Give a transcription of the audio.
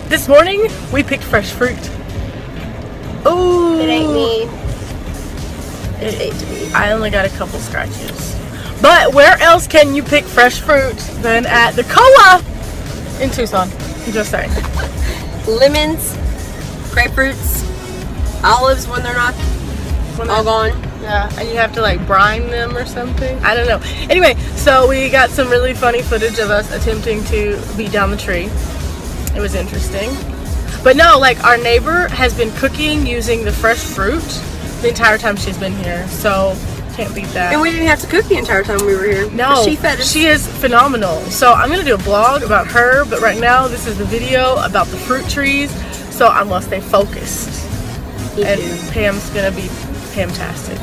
This morning we picked fresh fruit. Oh, It ain't me. It's ate to me. I only got a couple scratches. But where else can you pick fresh fruit than at the KOA in Tucson? I'm just saying. Lemons, grapefruits, olives when they're not all gone. Yeah, and you have to like brine them or something. I don't know. Anyway, so we got some really funny footage of us attempting to beat down the tree. It was interesting. But no, like our neighbor has been cooking using the fresh fruit the entire time she's been here. So can't beat that. And we didn't have to cook the entire time we were here. No, She fed us. she is phenomenal. So I'm gonna do a vlog about her, but right now this is the video about the fruit trees. So I'm gonna stay focused. Me And too. Pam's gonna be Pam-tastic.